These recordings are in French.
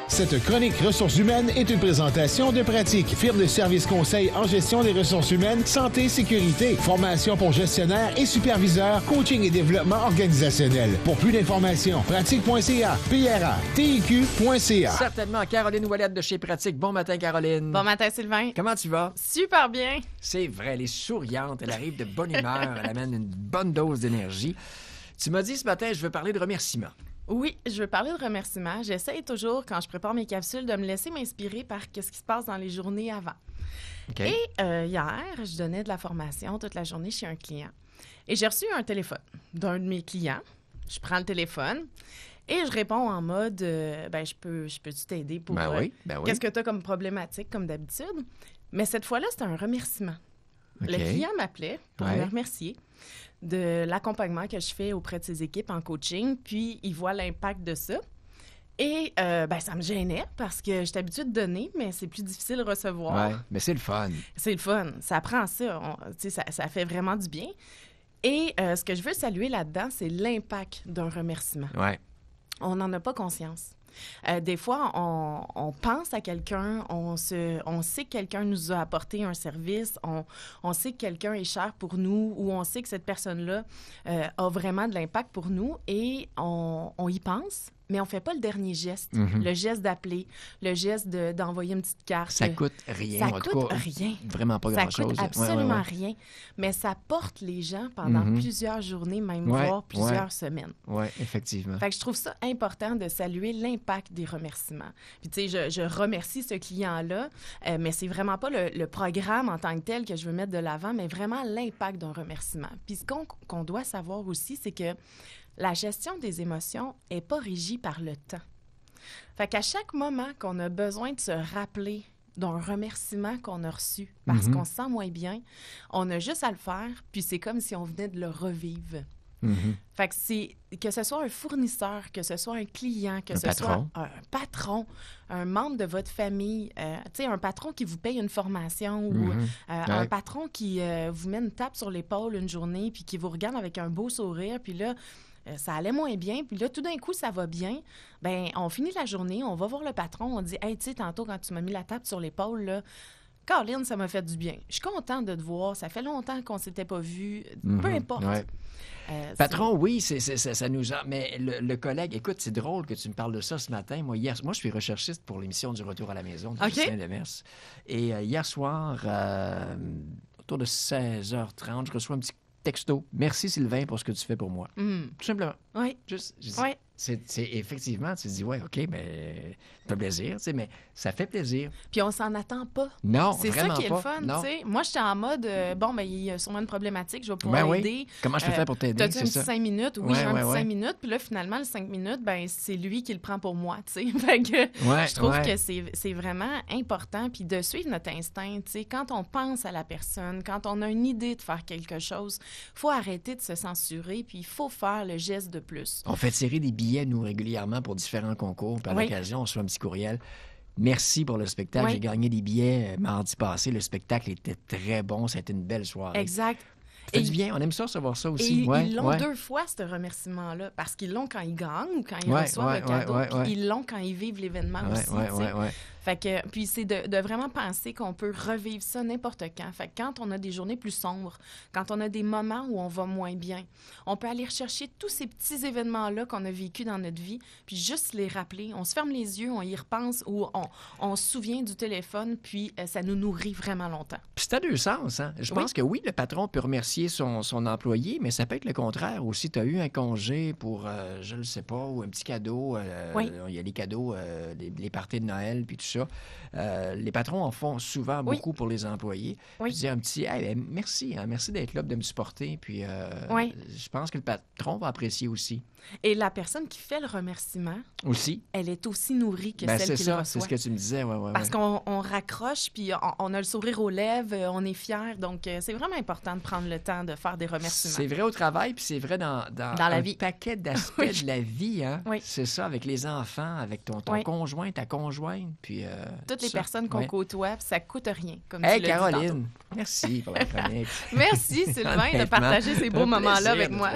Cette chronique ressources humaines est une présentation de Pratique, firme de services conseil en gestion des ressources humaines, santé, sécurité, formation pour gestionnaires et superviseurs, coaching et développement organisationnel. Pour plus d'informations, pratique.ca, PRA-TIQ.ca. Certainement, Caroline Ouellette de chez Pratique. Bon matin, Caroline. Bon matin, Sylvain. Comment tu vas? Super bien. C'est vrai, elle est souriante, elle arrive de bonne humeur, elle amène une bonne dose d'énergie. Tu m'as dit ce matin, je veux parler de remerciements. Oui, je veux parler de remerciements. J'essaye toujours, quand je prépare mes capsules, de me laisser m'inspirer par ce qui se passe dans les journées avant. Okay. Et hier, je donnais de la formation toute la journée chez un client. Et j'ai reçu un téléphone d'un de mes clients. Je prends le téléphone et je réponds en mode je peux-tu t'aider pour oui. Qu'est-ce que tu as comme problématique, comme d'habitude? Mais cette fois-là, c'était un remerciement. Okay. Le client m'appelait pour me remercier de l'accompagnement que je fais auprès de ses équipes en coaching, puis il voit l'impact de ça. Et ça me gênait parce que j'étais habituée de donner, mais c'est plus difficile de recevoir. Oui, mais c'est le fun. C'est le fun. Ça prend ça. Ça fait vraiment du bien. Et ce que je veux saluer là-dedans, c'est l'impact d'un remerciement. Ouais. On n'en a pas conscience. Des fois, on pense à quelqu'un, on sait que quelqu'un nous a apporté un service, on sait que quelqu'un est cher pour nous ou on sait que cette personne-là a vraiment de l'impact pour nous et on y pense, mais on ne fait pas le dernier geste, le geste d'appeler, le geste d'envoyer une petite carte. Ça coûte rien. Ça coûte rien. Vraiment pas grand-chose. Ça coûte absolument rien, mais ça porte les gens pendant plusieurs journées, même voire plusieurs semaines. Oui, effectivement. Fait que je trouve ça important de saluer l'impact des remerciements. Puis tu sais, je remercie ce client-là, mais c'est vraiment pas le programme en tant que tel que je veux mettre de l'avant, mais vraiment l'impact d'un remerciement. Puis ce qu'on doit savoir aussi, c'est que la gestion des émotions n'est pas régie par le temps. Fait qu'à chaque moment qu'on a besoin de se rappeler d'un remerciement qu'on a reçu parce qu'on se sent moins bien, on a juste à le faire, puis c'est comme si on venait de le revivre. Fait que ce soit un fournisseur, que ce soit un client, que ce soit un patron, un membre de votre famille, tu sais, un patron qui vous paye une formation ou un patron qui vous met une tape sur l'épaule une journée puis qui vous regarde avec un beau sourire, puis là, ça allait moins bien, puis là, tout d'un coup, ça va bien. Bien, on finit la journée, on va voir le patron, on dit « Hey, tu sais, tantôt, quand tu m'as mis la tape sur l'épaule, là, Caroline, ça m'a fait du bien. Je suis contente de te voir. Ça fait longtemps qu'on ne s'était pas vus. Peu importe. Ouais. Patron, oui, ça nous a... Mais le collègue... Écoute, c'est drôle que tu me parles de ça ce matin. Moi, je suis recherchiste pour l'émission du Retour à la maison de Justin Demers. Et hier soir, autour de 16h30, je reçois un petit texto. Merci, Sylvain, pour ce que tu fais pour moi. Tout simplement. Oui. Juste, c'est effectivement, tu te dis, ouais, OK, mais ça fait plaisir, tu sais, mais ça fait plaisir. Puis on s'en attend pas. Non, c'est vraiment ça qui est pas. le fun, tu sais. Moi, j'étais en mode, il y a sûrement une problématique, je vais pouvoir aider. Comment je peux faire pour t'aider, c'est ça? T'as-tu un petit 5 minutes? Oui, j'ai un petit 5 minutes. Puis là, finalement, le 5 minutes, c'est lui qui le prend pour moi, tu sais. Fait que je trouve que c'est vraiment important. Puis de suivre notre instinct, tu sais. Quand on pense à la personne, quand on a une idée de faire quelque chose, il faut arrêter de se censurer, puis il faut faire le geste de plus. On fait tirer des billets, nous, régulièrement pour différents concours. Puis à l'occasion, on reçoit un petit courriel. Merci pour le spectacle. J'ai gagné des billets mardi passé. Le spectacle était très bon. Ça a été une belle soirée. Exact. Ça fait du bien. On aime ça recevoir ça aussi. Ils l'ont 2 fois, ce remerciement-là, parce qu'ils l'ont quand ils gagnent ou quand ils reçoivent le cadeau, puis ils l'ont quand ils vivent l'événement aussi. Fait que, puis c'est de vraiment penser qu'on peut revivre ça n'importe quand. Fait que quand on a des journées plus sombres, quand on a des moments où on va moins bien, on peut aller rechercher tous ces petits événements-là qu'on a vécus dans notre vie, puis juste les rappeler. On se ferme les yeux, on y repense ou on se souvient du téléphone, puis ça nous nourrit vraiment longtemps. Puis c'est à 2 sens, hein? Je pense que oui, le patron peut remercier son employé, mais ça peut être le contraire aussi. Tu as eu un congé pour, je ne sais pas, ou un petit cadeau. Il y a les cadeaux, les parties de Noël, puis tout ça. Les patrons en font souvent beaucoup pour les employés. Puis dire un petit merci, merci d'être là, de me supporter. Puis je pense que le patron va apprécier aussi. Et la personne qui fait le remerciement, aussi, elle est aussi nourrie que celle qui le reçoit. C'est ce que tu me disais. Parce qu'on raccroche, puis on a le sourire aux lèvres, on est fiers. Donc, c'est vraiment important de prendre le temps de faire des remerciements. C'est vrai au travail, puis c'est vrai dans la vie. Paquet d'aspects de la vie. Hein? Oui. C'est ça, avec les enfants, avec ton conjoint, ta conjointe. Puis, toutes les personnes qu'on côtoie, ça coûte rien, comme tu l'as dit Caroline, merci pour la chronique. Merci, Sylvain, de partager ces beaux moments-là avec moi.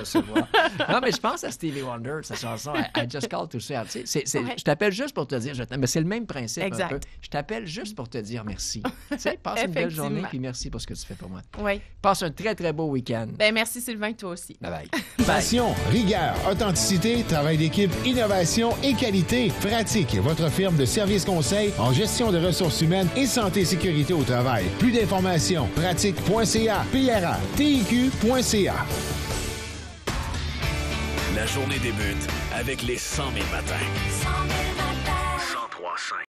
Non, mais je pense à Stevie Wonder, sa chanson « I just called to say ». Je t'appelle juste pour te dire, mais c'est le même principe un peu. Je t'appelle juste pour te dire merci. Tu sais, passe une belle journée, puis merci pour ce que tu fais pour moi. Oui. Passe un très, très beau week-end. Merci, Sylvain, toi aussi. Bye-bye. Passion, rigueur, authenticité, travail d'équipe, innovation et qualité. Pratique, votre firme de services conseils en gestion de ressources humaines et santé et sécurité au travail. Plus d'informations, pratique.ca, PRA-TIQ.ca. La journée débute avec les 100 000 matins. 100 000 matins. 103.5.